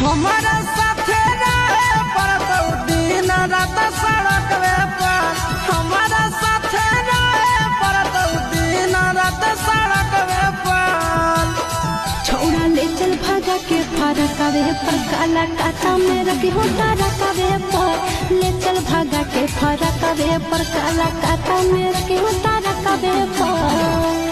हमारा साथे रहे पड़तो दिन रात सड़क पर। हमारा साथे रहे पड़तो दिन रात सड़क पर। छोड़ा ले चल भागा के फरकवे पर काला काटा में रखी हो रकवे पर। ले चल भागा के फरकवे पर काला काटा में रखी हो रकवे पर।